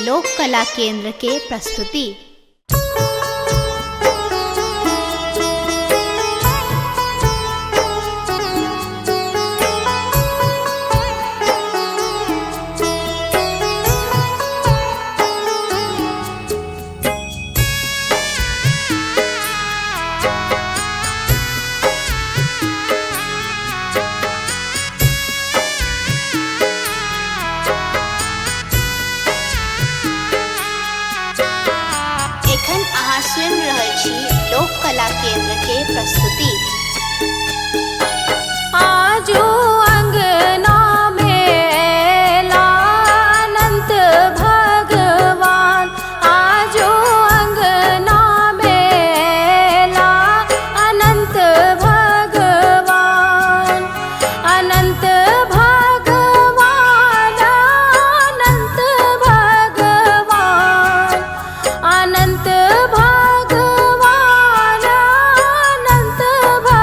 लोक कला केंद्र के प्रस्तुति। सुन रहल छी लोक कला केंद्र के प्रस्तुति। आजो अंगना में अनंत भगवान, आजो अंगना में अनंत भगवान, अनंत भगवान, अनंत भगवान, अनंत भगवान, अनंत भगवान।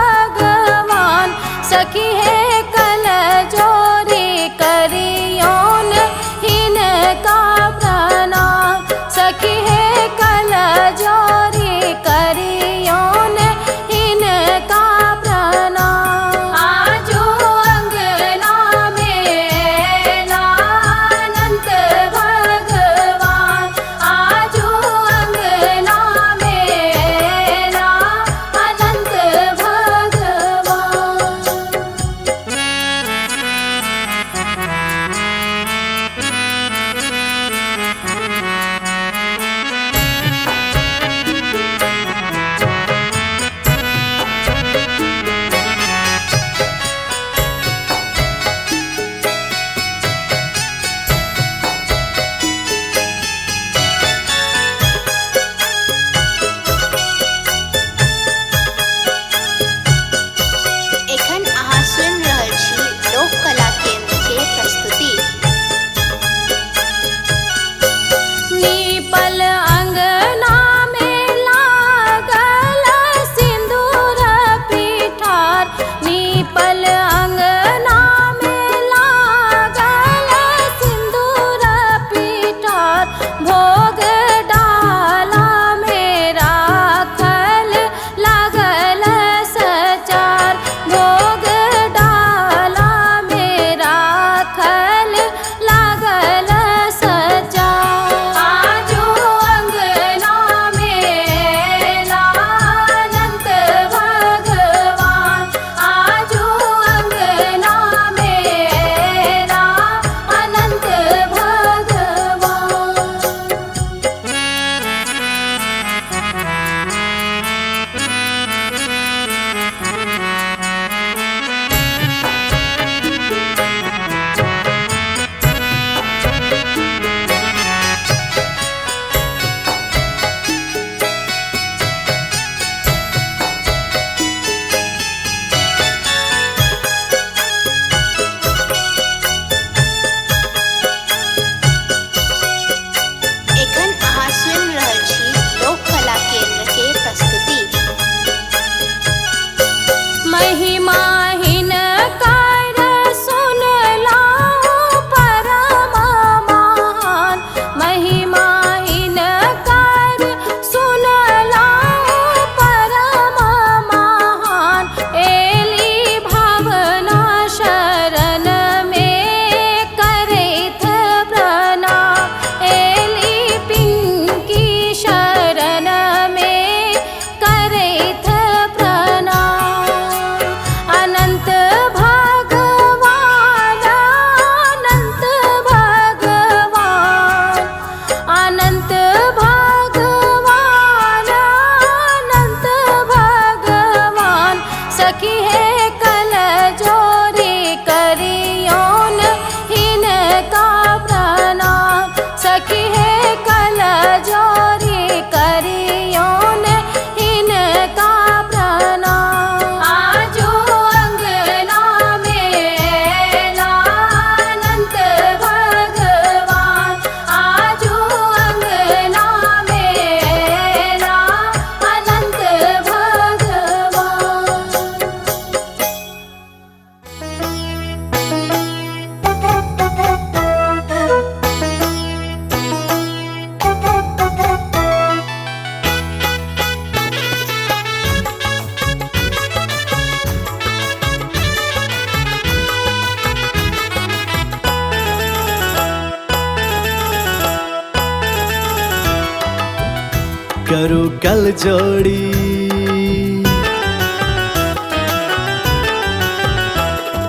करो कल जोड़ी।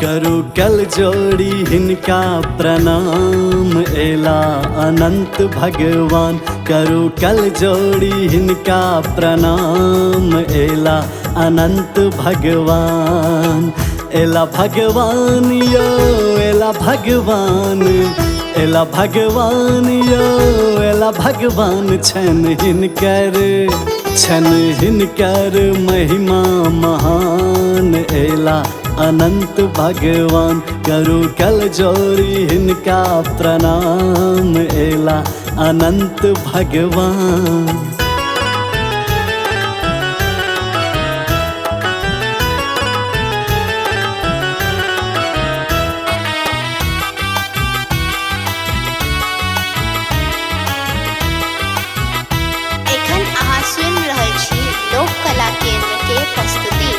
करो कल जोड़ी हिनका प्रणाम, एला अनंत भगवान। करो कल जोड़ी हिनका प्रणाम, एला अनंत भगवान। एला भगवान यो एला भगवान, एला भगवान यो एला भगवान। छन हिनकर महिमा महान, एला अनंत भगवान। करो कल जोड़ी हिनका प्रणाम, एला अनंत भगवान। एखन अहाँ सुनि रहल छी लोक कला केंद्र के प्रस्तुति।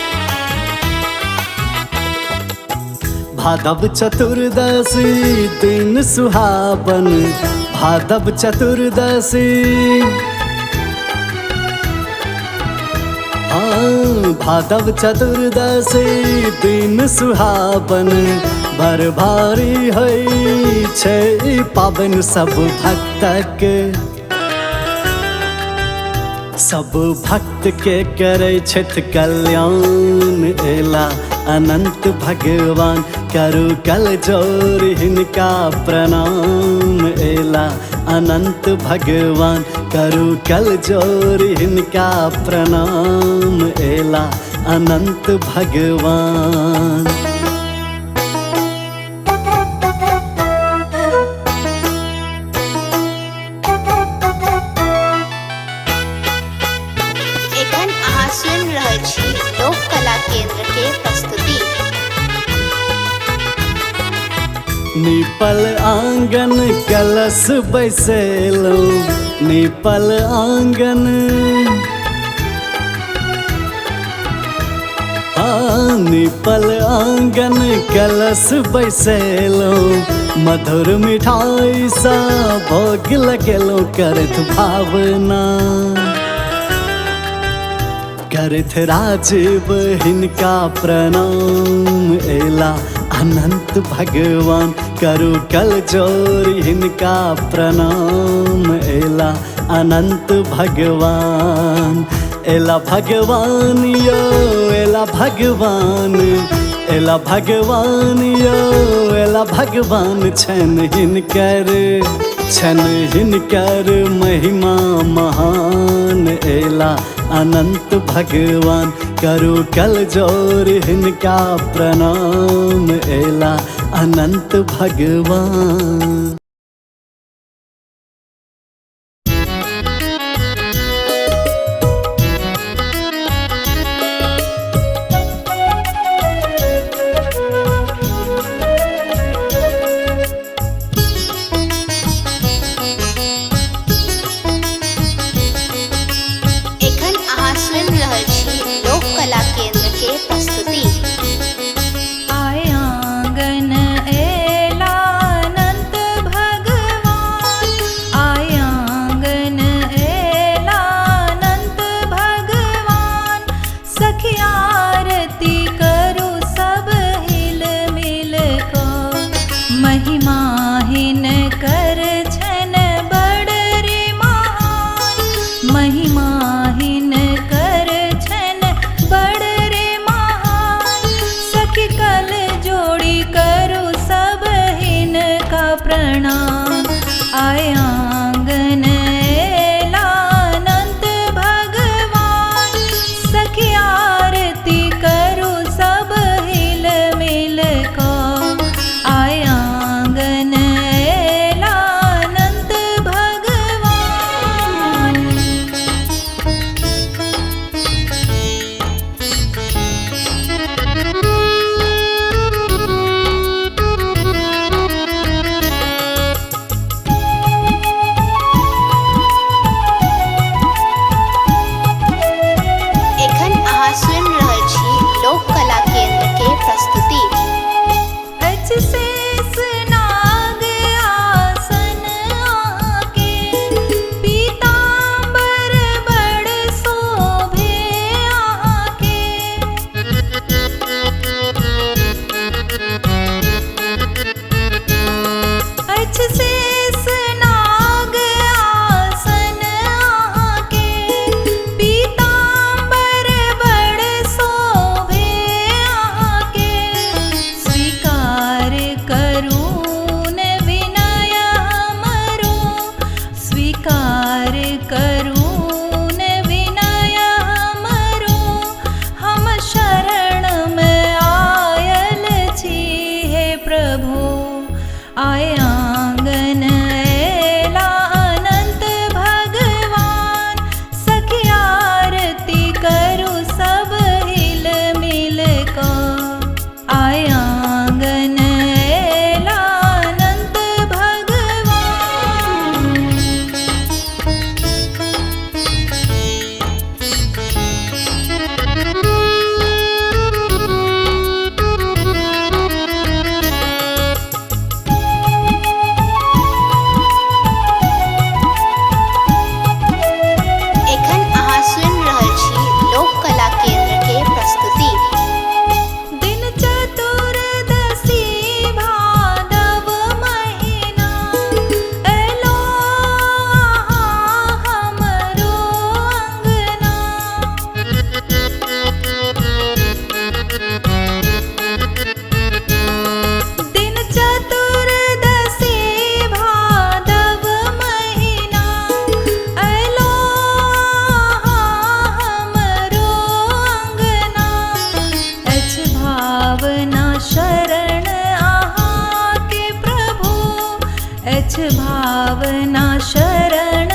भादव चतुर्दशी दिन सुहावन, भादव चतुर्दशी। हाँ, भादव चतुर्दशी दिन सुहावन। बड़ भारी है छै पाबनि सब भक्तक, सब भक्त के करे छथि कल्याण, एला अनंत भगवान। करो कल जोड़ी हिनका प्रणाम, एला अनंत भगवान। करो कल जोड़ी हिनका प्रणाम, एला अनंत भगवान। एखन अहाँ सुनि रहल छी लोक कला केंद्र के प्रस्तुति। नीपल आंगन कलश बैसेलो, नीपल आंगन। हाँ, नीपल आंगन कलश बैसेलो। मधुर मिठाई सा भोग लगेलो, करत भावना। करत राजीव हिनका प्रणाम, एला अनंत भगवान। करो कल जोड़ी हिनका प्रणाम, एला अनंत भगवान। एला भगवान यो एला भगवान, एला भगवान यो एला भगवान। छन हिनकर महिमा महान, एला अनंत भगवान। करो कल जोड़ी हिनका प्रणाम, एला अनंत भगवान। एखन अहाँ सुनि रहल छी लोक कला केंद्र के प्रस्तुति। आय आंगन एला अनंत भगवान, आय आंगन एला अनंत भगवान। सखी आरती करू सब हिल मिल को, महिमा हिनकर छन बड़ रे महान, महिमा हिनकर छन बड़ रे महान। सखी कल जोड़ी करू सब हिनका प्रणाम, आय आंगन एला अनंत भगवान। सखी आरती करू सब हिल मिल को, आय आंगन एला अनंत भगवान। शेष नाग आसन आके पीतांबर बड़ शोभे आके स्वीकार करून विनय हमरो स्वीकार करून विनय हमरो हम शरण में आयल छी हे प्रभु आए आंगन एला अनंत भगवान सखी आरती करू सब हिल मिल का आए आंगन एला अनंत भगवान। एखन अहाँ सुनि रहल छी लोक कला केंद्र के प्रस्तुति। दिन चतुर्दशी भादव महीना एलो अहाँ हमरो अंगना दिन चतुर्दशी भादव महीना एलो अहाँ हमरो अंगना अछ भावना शरण अहाँ के प्रभु अछ भावना शरण